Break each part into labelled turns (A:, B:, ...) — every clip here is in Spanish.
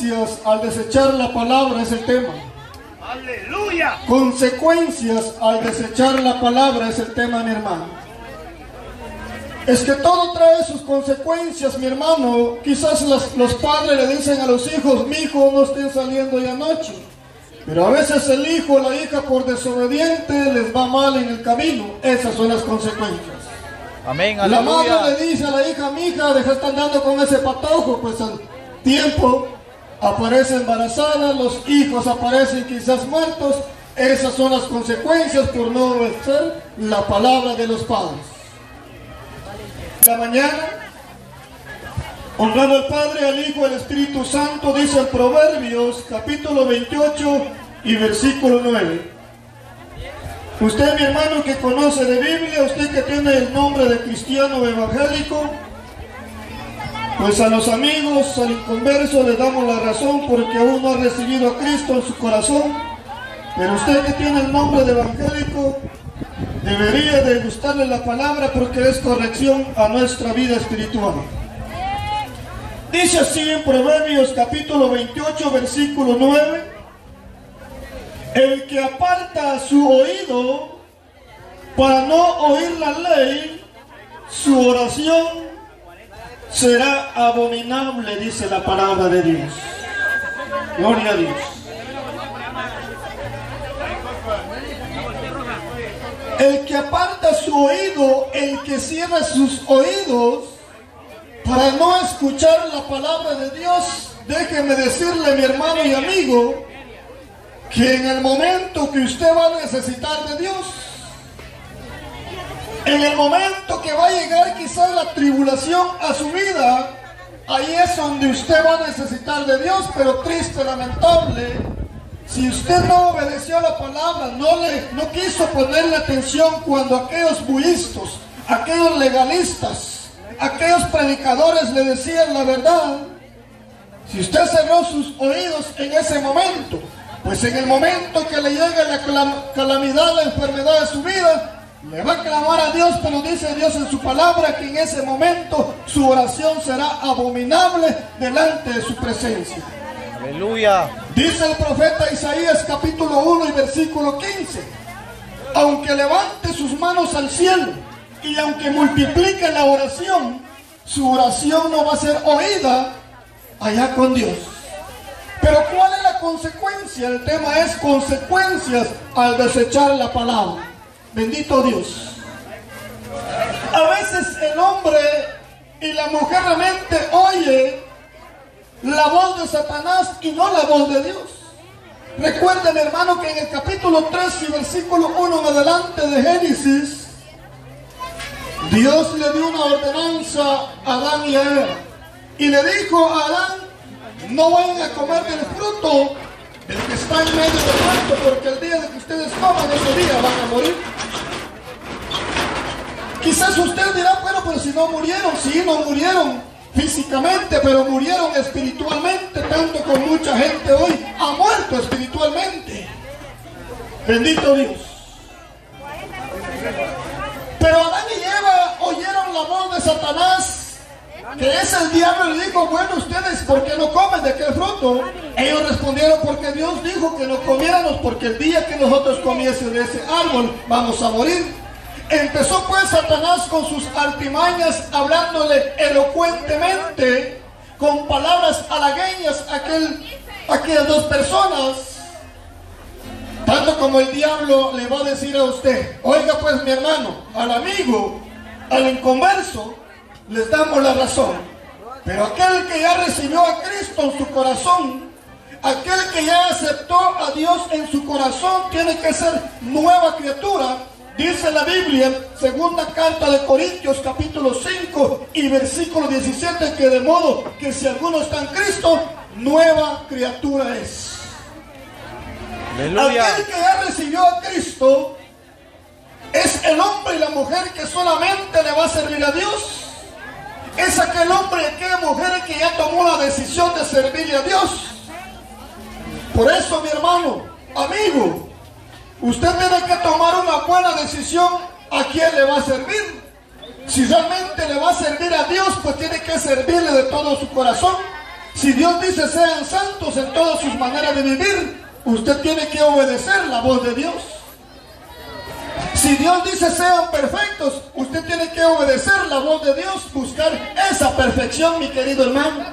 A: consecuencias al desechar la palabra es el tema.
B: ¡Aleluya!
A: Consecuencias al desechar la palabra es el tema, mi hermano. Es que todo trae sus consecuencias, mi hermano. Quizás los padres le dicen a los hijos: mi hijo, no estén saliendo ya noche. Pero a veces el hijo o la hija, por desobediente, les va mal en el camino. Esas son las consecuencias.
C: Amén,
A: La
C: aleluya.
A: madre le dice a la hija: mi hija, deja de estar andando con ese patojo. Pues al tiempo aparece embarazada, los hijos aparecen quizás muertos. Esas son las consecuencias por no obedecer la palabra de los padres. La mañana, honrando al Padre, al Hijo y al Espíritu Santo, dice en Proverbios capítulo 28 y versículo 9. Usted, mi hermano, que conoce de Biblia, usted que tiene el nombre de cristiano evangélico, pues a los amigos, al inconverso, le damos la razón porque aún no ha recibido a Cristo en su corazón. Pero usted que tiene el nombre de evangélico, debería de gustarle la palabra porque es corrección a nuestra vida espiritual. Dice así en Proverbios capítulo 28, versículo 9: el que aparta su oído para no oír la ley, su oración será abominable, dice la palabra de Dios. Gloria a Dios. El que aparta su oído, el que cierra sus oídos para no escuchar la palabra de Dios, déjeme decirle, mi hermano y amigo, que en el momento que usted va a necesitar de Dios, en el momento que va a llegar quizás la tribulación a su vida, ahí es donde usted va a necesitar de Dios. Pero triste, lamentable, si usted no obedeció a la palabra, no quiso ponerle atención cuando aquellos budistas, aquellos legalistas, aquellos predicadores le decían la verdad, si usted cerró sus oídos en ese momento, pues en el momento que le llegue la calamidad, la enfermedad de su vida, le va a clamar a Dios. Pero dice Dios en su palabra que en ese momento su oración será abominable delante de su presencia.
C: Aleluya.
A: Dice el profeta Isaías capítulo 1 y versículo 15: aunque levante sus manos al cielo y aunque multiplique la oración, su oración no va a ser oída allá con Dios. Pero ¿cuál es la consecuencia? El tema es consecuencias al desechar la palabra. Bendito Dios. A veces el hombre y la mujer realmente oye la voz de Satanás y no la voz de Dios. Recuerde, mi hermano, que en el capítulo 3 y versículo 1 en adelante de Génesis, Dios le dio una ordenanza a Adán y a Eva, y le dijo a Adán: no vayan a comer del fruto del que está en medio del huerto, porque el día de que ustedes coman, ese día van a morir. Quizás usted dirá: bueno, pero si no murieron. Sí, no murieron físicamente, pero murieron espiritualmente, tanto como mucha gente hoy ha muerto espiritualmente. Bendito Dios. Pero Adán y Eva oyeron la voz de Satanás, que es el diablo, y le dijo: bueno, ustedes, ¿por qué no comen de aquel fruto? Ellos respondieron: porque Dios dijo que no comiéramos, porque el día que nosotros comiésemos de ese árbol vamos a morir. Empezó pues Satanás con sus artimañas, hablándole elocuentemente, con palabras halagueñas a aquellas dos personas. Tanto como el diablo le va a decir a usted: oiga pues, mi hermano, al amigo, al inconverso, les damos la razón. Pero aquel que ya recibió a Cristo en su corazón, aquel que ya aceptó a Dios en su corazón, tiene que ser nueva criatura. Dice la Biblia, segunda carta de Corintios capítulo 5 y versículo 17, que de modo que si alguno está en Cristo, nueva criatura es.
C: Aleluya.
A: Aquel que ya recibió a Cristo es el hombre y la mujer que solamente le va a servir a Dios. Es aquel hombre y aquella mujer que ya tomó la decisión de servirle a Dios. Por eso, mi hermano, amigo, usted tiene que tomar una buena decisión a quién le va a servir. Si realmente le va a servir a Dios, pues tiene que servirle de todo su corazón. Si Dios dice sean santos en todas sus maneras de vivir, usted tiene que obedecer la voz de Dios. Si Dios dice sean perfectos, usted tiene que obedecer la voz de Dios, buscar esa perfección, mi querido hermano.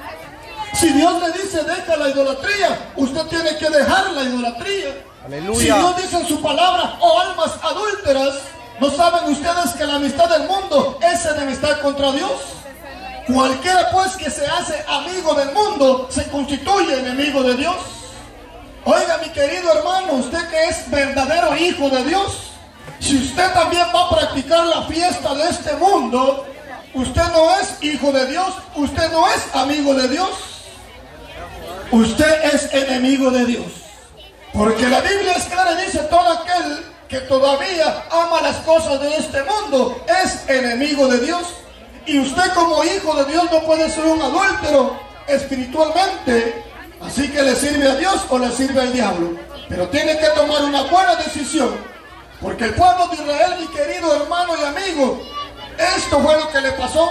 A: Si Dios le dice deja la idolatría, usted tiene que dejar la idolatría.
C: Aleluya.
A: Si Dios dice en su palabra, oh almas adúlteras, ¿no saben ustedes que la amistad del mundo es enemistad contra Dios? Cualquiera pues que se hace amigo del mundo se constituye enemigo de Dios. Oiga, mi querido hermano, usted que es verdadero hijo de Dios, si usted también va a practicar la fiesta de este mundo, usted no es hijo de Dios, usted no es amigo de Dios, usted es enemigo de Dios. Porque la Biblia es clara y dice: todo aquel que todavía ama las cosas de este mundo es enemigo de Dios. Y usted como hijo de Dios no puede ser un adúltero espiritualmente. Así que le sirve a Dios o le sirve al diablo. Pero tiene que tomar una buena decisión. Porque el pueblo de Israel, mi querido hermano y amigo, esto fue lo que le pasó.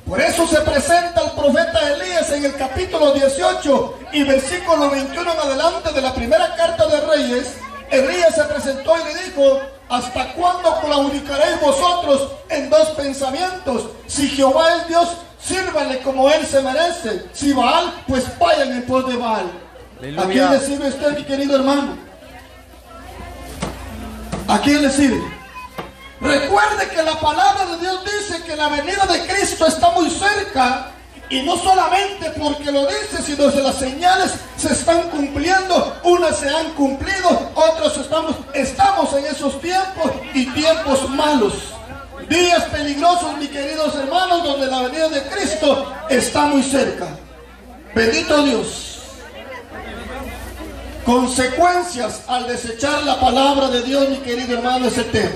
A: Por eso se presenta el profeta Elías en el capítulo 18 y versículo 21 en adelante de la primera carta de Reyes. Elías se presentó y le dijo: ¿hasta cuándo claudicaréis vosotros en dos pensamientos? Si Jehová es Dios, sírvanle como él se merece. Si Baal, pues vayan en pos de Baal.
C: Aleluya.
A: ¿A quién le sirve usted, mi querido hermano? ¿A quién le sirve? Recuerde que la palabra de Dios dice que la venida de Cristo está muy cerca. Y no solamente porque lo dice, sino que las señales se están cumpliendo. Unas se han cumplido, otras estamos en esos tiempos y tiempos malos. Días peligrosos, mis queridos hermanos, donde la venida de Cristo está muy cerca. Bendito Dios. Consecuencias al desechar la palabra de Dios, mi querido hermano, es el tema.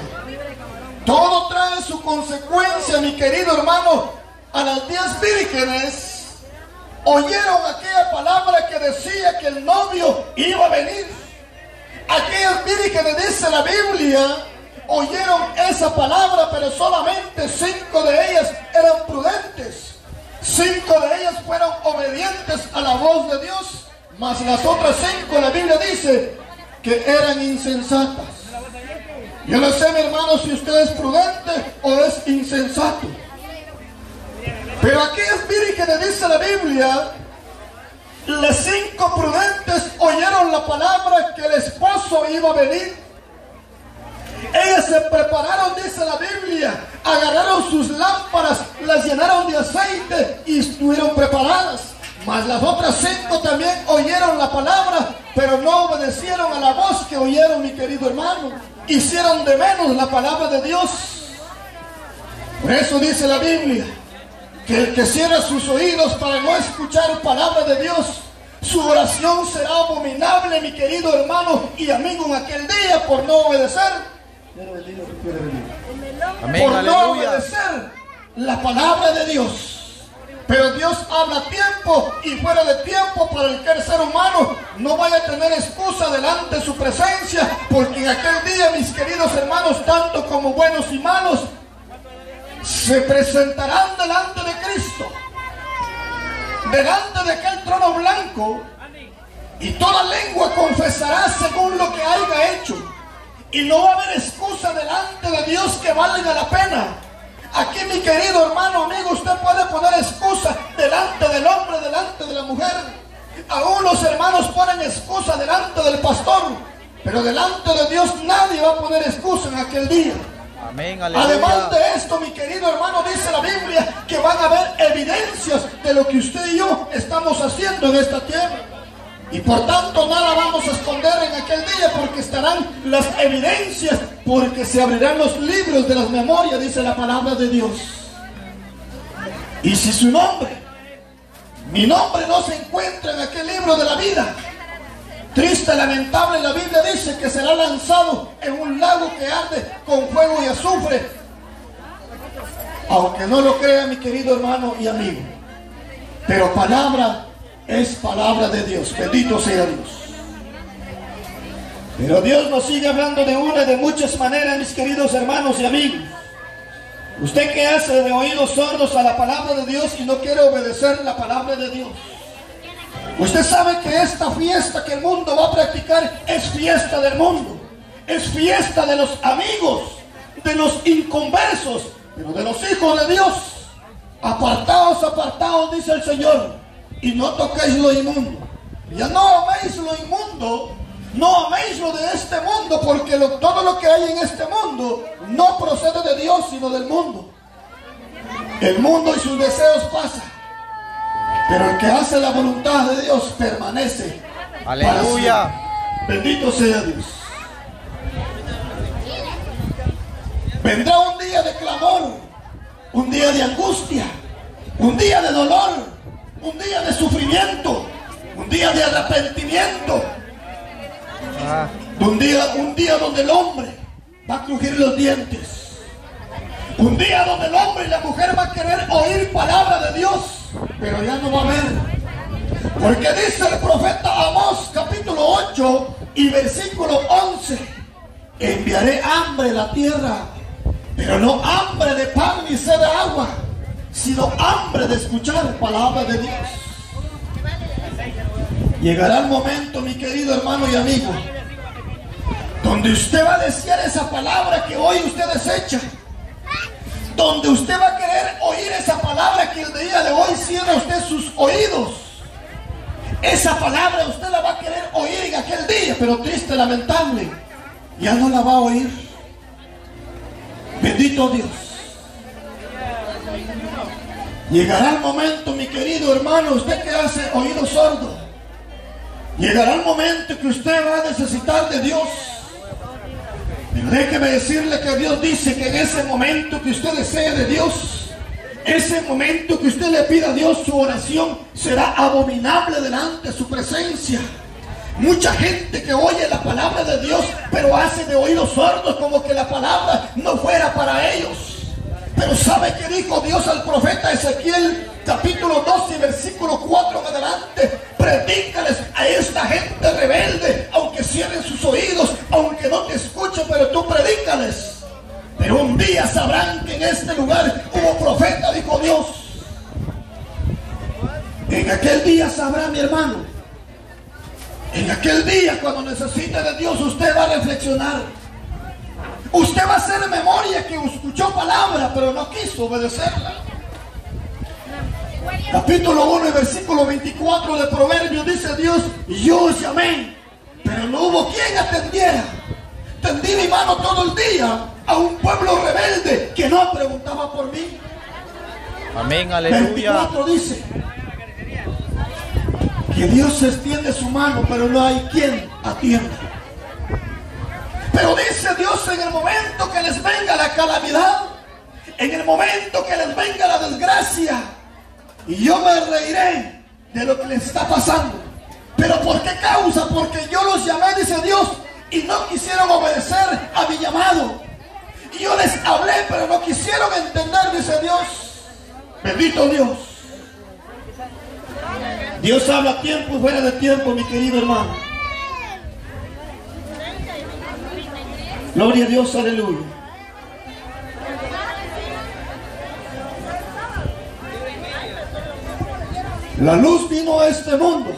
A: Todo trae su consecuencia, mi querido hermano. A las 10 vírgenes oyeron aquella palabra que decía que el novio iba a venir. Aquellas vírgenes, dice la Biblia, oyeron esa palabra, pero solamente 5 de ellas eran prudentes. 5 de ellas fueron obedientes a la voz de Dios, mas las otras 5, la Biblia dice que eran insensatas. Yo no sé, mi hermano, si usted es prudente o es insensato. Pero aquellas vírgenes, dice la Biblia, las 5 prudentes oyeron la palabra que el esposo iba a venir. Ellas se prepararon, dice la Biblia, agarraron sus lámparas, las llenaron de aceite y estuvieron preparadas. Mas las otras 5 también oyeron la palabra, pero no obedecieron a la voz que oyeron, mi querido hermano. Hicieron de menos la palabra de Dios. Por eso dice la Biblia que el que cierra sus oídos para no escuchar palabra de Dios, su oración será abominable, mi querido hermano y amigo, en aquel día, por no obedecer.
C: Amén,
A: por no
C: aleluya.
A: obedecer la palabra de Dios. Pero Dios habla a tiempo y fuera de tiempo para el que el ser humano no vaya a tener excusa delante de su presencia, porque en aquel día, mis queridos hermanos, tanto como buenos y malos, se presentarán delante de Cristo, delante de aquel trono blanco, y toda lengua confesará según lo que haya hecho, y no va a haber excusa delante de Dios que valga la pena. Aquí, mi querido hermano, amigo, usted puede poner excusa delante del hombre, delante de la mujer. Aún los hermanos ponen excusa delante del pastor, pero delante de Dios nadie va a poner excusa en aquel día.
C: Amén, aleluya.
A: Además de esto, mi querido hermano, dice la Biblia que van a haber evidencias de lo que usted y yo estamos haciendo en esta tierra. Y por tanto nada vamos a esconder en aquel día, porque estarán las evidencias, porque se abrirán los libros de las memorias, dice la palabra de Dios. Y si su nombre, mi nombre, no se encuentra en aquel libro de la vida, triste, lamentable, la Biblia dice que será lanzado en un lago que arde con fuego y azufre. Aunque no lo crea, mi querido hermano y amigo, pero palabra es palabra de Dios. Bendito sea Dios. Pero Dios nos sigue hablando de una y de muchas maneras, mis queridos hermanos y amigos. Usted que hace de oídos sordos a la palabra de Dios y no quiere obedecer la palabra de Dios, Usted sabe que esta fiesta que el mundo va a practicar es fiesta del mundo. Es fiesta de los amigos, de los inconversos, pero de los hijos de Dios. Apartaos, apartaos, dice el Señor, y no toquéis lo inmundo. Ya no améis lo inmundo, no améis lo de este mundo, porque todo lo que hay en este mundo no procede de Dios, sino del mundo. El mundo y sus deseos pasan, pero el que hace la voluntad de Dios permanece.
C: Aleluya.
A: Bendito sea Dios. Vendrá un día de clamor, un día de angustia, un día de dolor, un día de sufrimiento, un día de arrepentimiento, un día donde el hombre va a crujir los dientes, un día donde el hombre y la mujer van a querer oír palabra de Dios, pero ya no va a haber, porque dice el profeta Amós capítulo 8 y versículo 11: enviaré hambre a la tierra, pero no hambre de pan ni sed de agua, sino hambre de escuchar palabra de Dios. Llegará el momento, mi querido hermano y amigo, donde usted va a desear esa palabra que hoy usted desecha, donde usted va a querer oír esa palabra que el día de hoy cierra usted sus oídos. Esa palabra usted la va a querer oír en aquel día, pero triste, lamentable, ya no la va a oír. Bendito Dios. Llegará el momento, mi querido hermano, usted que hace oído sordo, llegará el momento que usted va a necesitar de Dios. Pero déjeme decirle que Dios dice que en ese momento que usted desee de Dios, ese momento que usted le pida a Dios, su oración será abominable delante de su presencia. Mucha gente que oye la palabra de Dios, pero hace de oídos sordos, como que la palabra no fuera para ellos. Pero ¿sabe qué dijo Dios al profeta Ezequiel capítulo 12 versículo 4 en adelante? Predícales a esta gente rebelde, aunque cierren sus oídos, aunque no te escuchen, pero tú predícales. Pero un día sabrán que en este lugar hubo profeta, dijo Dios. En aquel día sabrá, mi hermano. En aquel día, cuando necesite de Dios, usted va a reflexionar. Usted va a hacer memoria que escuchó palabra, pero no quiso obedecerla. Capítulo 1 y versículo 24 de Proverbios dice Dios: yo os llamé, pero no hubo quien atendiera. Tendí mi mano todo el día a un pueblo rebelde que no preguntaba por mí.
C: Amén, aleluya.
A: 24 dice que Dios extiende su mano, pero no hay quien atienda. Pero dice Dios, en el momento que les venga la calamidad, en el momento que les venga la desgracia, y yo me reiré de lo que les está pasando. ¿Pero por qué causa? Porque yo los llamé, dice Dios, y no quisieron obedecer a mi llamado. Y yo les hablé, pero no quisieron entender, dice Dios. Bendito Dios. Dios habla a tiempo y fuera de tiempo, mi querido hermano. Gloria a Dios, aleluya. La luz vino a este mundo,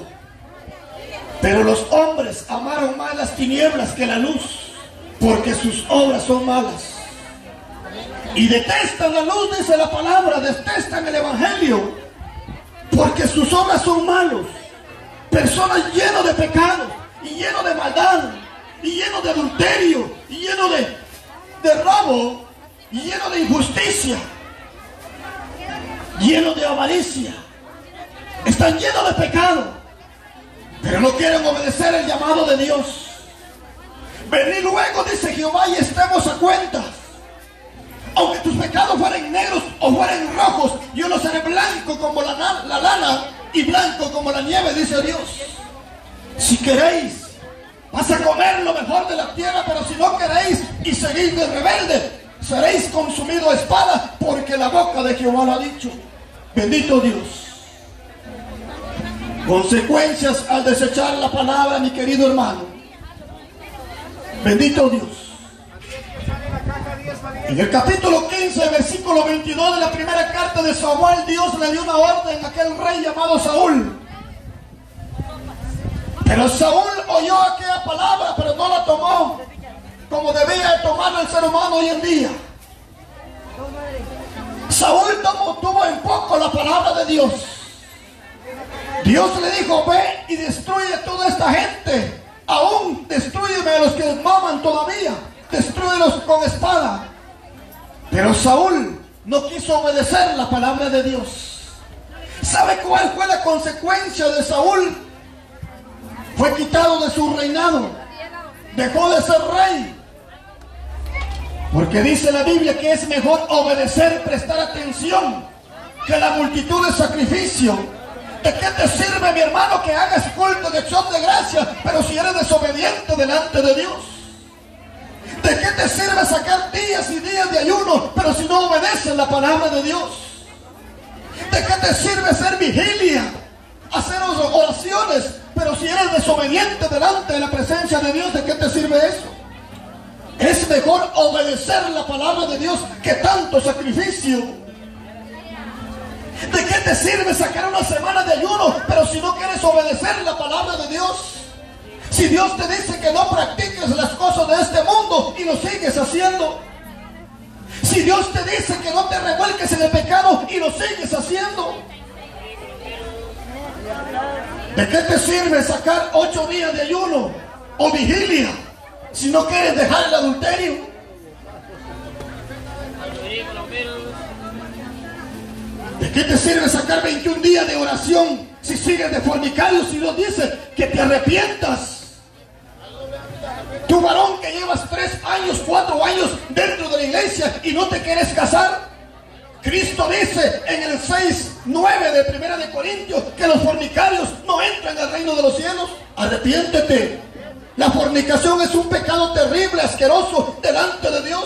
A: pero los hombres amaron más las tinieblas que la luz, porque sus obras son malas. Y detestan la luz, dice la palabra, detestan el evangelio, porque sus obras son malos. Personas llenas de pecado, y llenas de maldad, y llenos de adulterio, y llenos de robo, y llenos de injusticia, llenos de avaricia. Están llenos de pecado, pero no quieren obedecer el llamado de Dios. Venid luego, dice Jehová, y estemos a cuentas. Aunque tus pecados fueren negros o fueren rojos, yo los haré blanco como la lana y blanco como la nieve, dice Dios. Si queréis, vas a comer lo mejor de la tierra, pero si no queréis y seguís de rebelde, seréis consumidos a espada, porque la boca de Jehová lo ha dicho. Bendito Dios. Consecuencias al desechar la palabra, mi querido hermano. Bendito Dios. En el capítulo 15, versículo 22 de la primera carta de Samuel, Dios le dio una orden a aquel rey llamado Saúl. Pero Saúl oyó aquella palabra, pero no la tomó como debía de tomarlo el ser humano hoy en día. Saúl tuvo en poco la palabra de Dios. Dios le dijo: ve y destruye toda esta gente. Aún destrúyeme a los que maman todavía. Destrúyelos con espada. Pero Saúl no quiso obedecer la palabra de Dios. ¿Sabe cuál fue la consecuencia de Saúl? Fue quitado de su reinado. Dejó de ser rey. Porque dice la Biblia que es mejor obedecer, prestar atención, que la multitud de sacrificio. ¿De qué te sirve, mi hermano, que hagas culto de acción de gracia, pero si eres desobediente delante de Dios? ¿De qué te sirve sacar días y días de ayuno, pero si no obedeces la palabra de Dios? ¿De qué te sirve hacer vigilia, hacer oraciones, pero si eres desobediente delante de la presencia de Dios? ¿De qué te sirve eso? Es mejor obedecer la palabra de Dios que tanto sacrificio. ¿De qué te sirve sacar una semana de ayuno, pero si no quieres obedecer la palabra de Dios? Si Dios te dice que no practiques las cosas de este mundo y lo sigues haciendo. Si Dios te dice que no te revuelques en el pecado y lo sigues haciendo. ¿De qué te sirve sacar 8 días de ayuno o vigilia si no quieres dejar el adulterio? ¿De qué te sirve sacar 21 días de oración si sigues de fornicario? Si Dios dice que te arrepientas. Tu varón que llevas 3 años, 4 años dentro de la iglesia y no te quieres casar. Cristo dice en el 6:9 de 1 de Corintios que los fornicarios no entran al reino de los cielos. Arrepiéntete. La fornicación es un pecado terrible, asqueroso delante de Dios.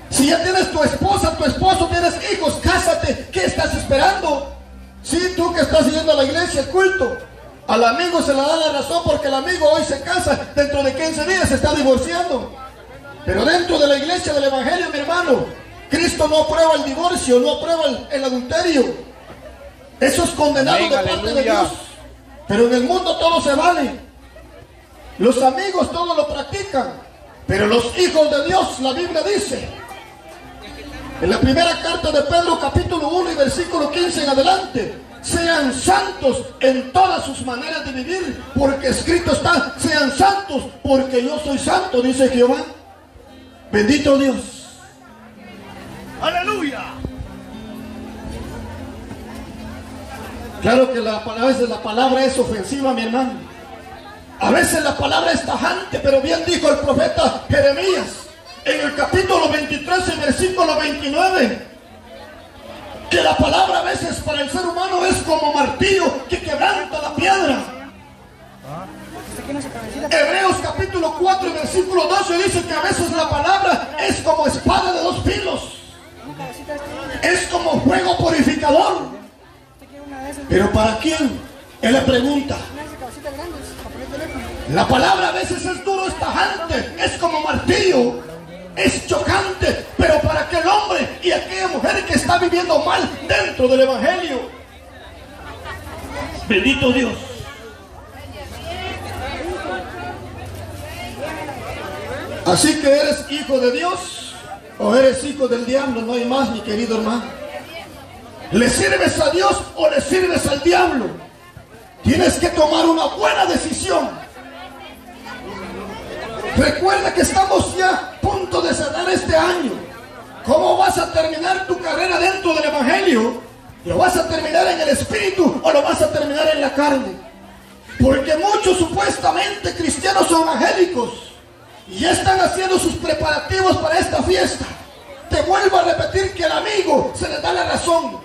A: Si ya tienes tu esposa, tu esposo, tienes hijos, cásate. ¿Qué estás esperando? Sí, tú que estás yendo a la iglesia, el culto, al amigo se le da la razón porque el amigo hoy se casa, dentro de 15 días se está divorciando. Pero dentro de la iglesia del evangelio, mi hermano, Cristo no aprueba el divorcio, no aprueba el adulterio. Eso es condenado de parte de Dios. Pero en el mundo todo se vale. Los amigos todo lo practican, pero los hijos de Dios, la Biblia dice en la primera carta de Pedro, capítulo 1 y versículo 15 en adelante: sean santos en todas sus maneras de vivir, porque escrito está: sean santos porque yo soy santo, dice Jehová. Bendito Dios.
B: Aleluya.
A: Claro que a veces la palabra es ofensiva, mi hermano. A veces la palabra es tajante, pero bien dijo el profeta Jeremías en el capítulo 23 y versículo 29, que la palabra a veces para el ser humano es como martillo que quebranta la piedra. Hebreos capítulo 4 y versículo 12 dice que a veces la palabra es como espada de 2 filos, es como fuego purificador. ¿Pero para quién? Él le pregunta. La palabra a veces es duro, es tajante, es como martillo, es chocante, pero para aquel hombre y aquella mujer que está viviendo mal dentro del evangelio. Bendito Dios. Así que eres hijo de Dios o eres hijo del diablo, no hay más, mi querido hermano. ¿Le sirves a Dios o le sirves al diablo? Tienes que tomar una buena decisión. Recuerda que estamos ya a punto de cerrar este año. ¿Cómo vas a terminar tu carrera dentro del evangelio? ¿Lo vas a terminar en el espíritu o lo vas a terminar en la carne? Porque muchos supuestamente cristianos evangélicos ya están haciendo sus preparativos para esta fiesta. Te vuelvo a repetir que al amigo se le da la razón,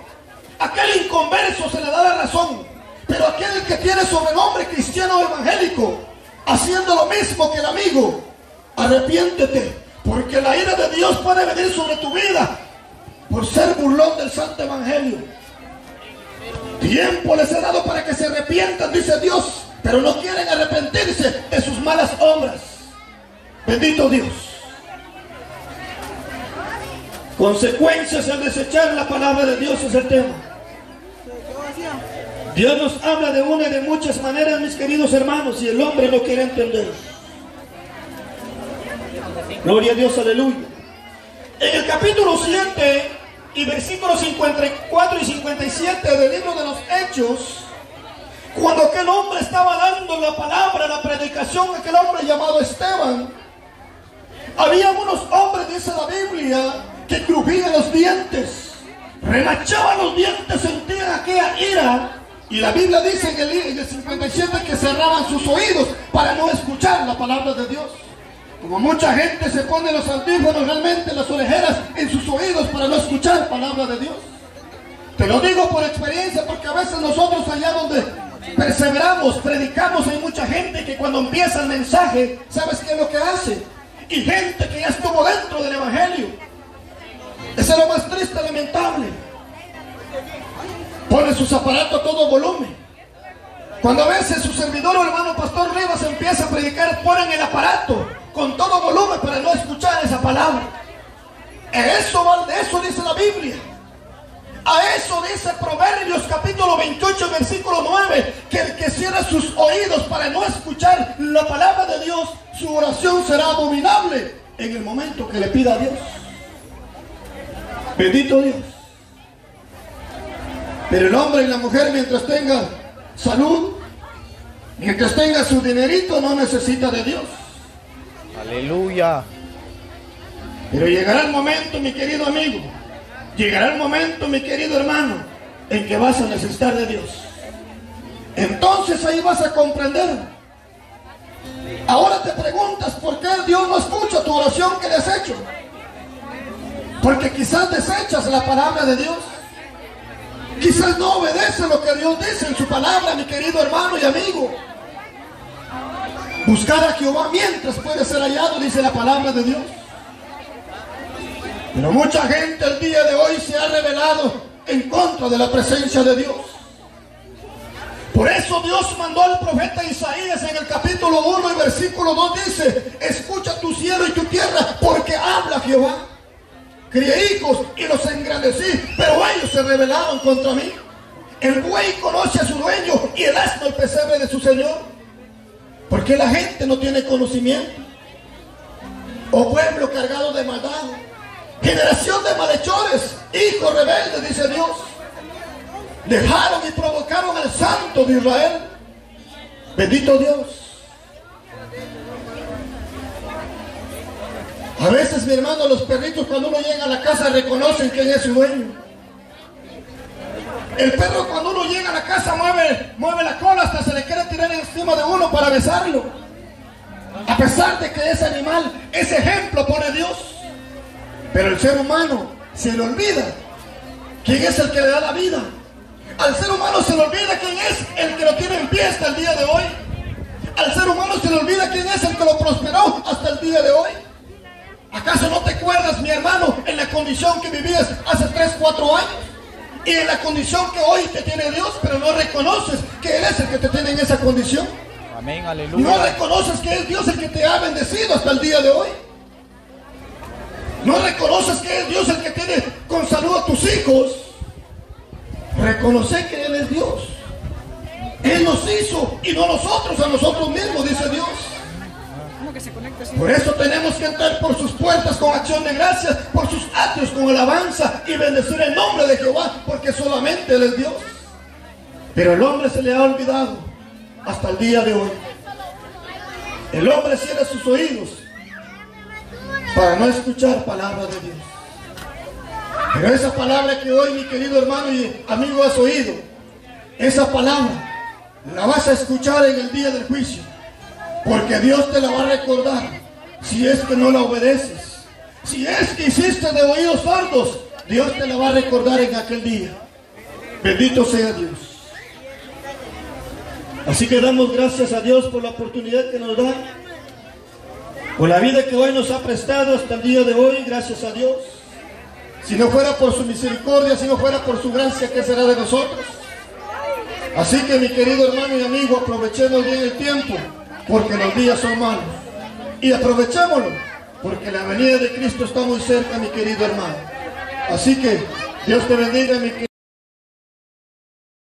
A: aquel inconverso se le da la razón, pero aquel que tiene sobrenombre cristiano evangélico haciendo lo mismo que el amigo, arrepiéntete, porque la ira de Dios puede venir sobre tu vida por ser burlón del santo evangelio. Tiempo les he dado para que se arrepientan, dice Dios, pero no quieren arrepentirse de sus malas obras. Bendito Dios. Consecuencias al desechar la palabra de Dios es el tema. Dios nos habla de una y de muchas maneras, mis queridos hermanos, y el hombre no quiere entender. Gloria a Dios, aleluya. En el capítulo 7 y versículos 54 y 57 del libro de los Hechos, cuando aquel hombre estaba dando la palabra, la predicación, aquel hombre llamado Esteban, había unos hombres, dice la Biblia, que crujían los dientes, remachaban los dientes, sentían aquella ira, y la Biblia dice en el 57 que cerraban sus oídos para no escuchar la palabra de Dios. Como mucha gente se pone los audífonos, realmente las orejeras en sus oídos para no escuchar palabra de Dios. Te lo digo por experiencia, porque a veces nosotros allá donde perseveramos, predicamos, hay mucha gente que cuando empieza el mensaje, ¿sabes qué es lo que hace? Y gente que ya estuvo dentro del evangelio. Eso es lo más triste, lamentable. Pone sus aparatos a todo volumen. Cuando a veces su servidor o hermano pastor Rivas empieza a predicar, ponen el aparato con todo volumen para no escuchar esa palabra. De eso dice la Biblia. A eso dice Proverbios capítulo 28 versículo 9, que el que cierra sus oídos para no escuchar la palabra de Dios, su oración será abominable en el momento que le pida a Dios. Bendito Dios. Pero el hombre y la mujer, mientras tenga salud, mientras tenga su dinerito, no necesita de Dios.
C: Aleluya.
A: Pero llegará el momento, mi querido amigo, llegará el momento, mi querido hermano, en que vas a necesitar de Dios. Entonces ahí vas a comprender. Ahora te preguntas por qué Dios no escucha tu oración que le has hecho. Porque quizás desechas la palabra de Dios. Quizás no obedeces lo que Dios dice en su palabra, mi querido hermano y amigo. Buscar a Jehová mientras puede ser hallado, dice la palabra de Dios. Pero mucha gente el día de hoy se ha rebelado en contra de la presencia de Dios. Por eso Dios mandó al profeta Isaías en el capítulo 1 y versículo 2, dice: escucha tu cielo y tu tierra, porque habla Jehová. Crié hijos y los engrandecí, pero ellos se rebelaron contra mí. El buey conoce a su dueño y el asno el pesebre de su señor. Porque la gente no tiene conocimiento. Oh pueblo cargado de maldad, generación de malhechores, hijos rebeldes, dice Dios. Dejaron y provocaron al Santo de Israel. Bendito Dios. A veces, mi hermano, los perritos cuando uno llega a la casa reconocen quién es su dueño. El perro cuando uno llega a la casa mueve la cola, hasta se le quiere tirar encima de uno para besarlo. A pesar de que ese animal, ese ejemplo pone Dios. Pero el ser humano se le olvida quién es el que le da la vida. Al ser humano se le olvida quién es el que lo tiene en pie hasta el día de hoy. Al ser humano se le olvida quién es el que lo prosperó hasta el día de hoy. ¿Acaso no te acuerdas, mi hermano, en la condición que vivías hace 3, 4 años? Y en la condición que hoy te tiene Dios, pero no reconoces que Él es el que te tiene en esa condición.
C: Amén, aleluya.
A: No reconoces que es Dios el que te ha bendecido hasta el día de hoy. No reconoces que es Dios el que tiene con salud a tus hijos. Reconoce que Él es Dios. Él nos hizo y no nosotros a nosotros mismos, dice Dios. Por eso tenemos que entrar por sus puertas con acción de gracias, por sus atrios con alabanza y bendecir el nombre de Jehová, porque solamente Él es Dios. Pero el hombre se le ha olvidado hasta el día de hoy. El hombre cierra sus oídos para no escuchar palabra de Dios. Pero esa palabra que hoy, mi querido hermano y amigo, has oído, esa palabra la vas a escuchar en el día del juicio, porque Dios te la va a recordar si es que no la obedeces. Si es que hiciste de oídos sordos, Dios te la va a recordar en aquel día. Bendito sea Dios. Así que damos gracias a Dios por la oportunidad que nos da, por la vida que hoy nos ha prestado hasta el día de hoy. Gracias a Dios. Si no fuera por su misericordia, si no fuera por su gracia, ¿qué será de nosotros? Así que, mi querido hermano y amigo, aprovechemos bien el tiempo, porque los días son malos. Y aprovechémoslo, porque la venida de Cristo está muy cerca, mi querido hermano. Así que Dios te bendiga, mi querido.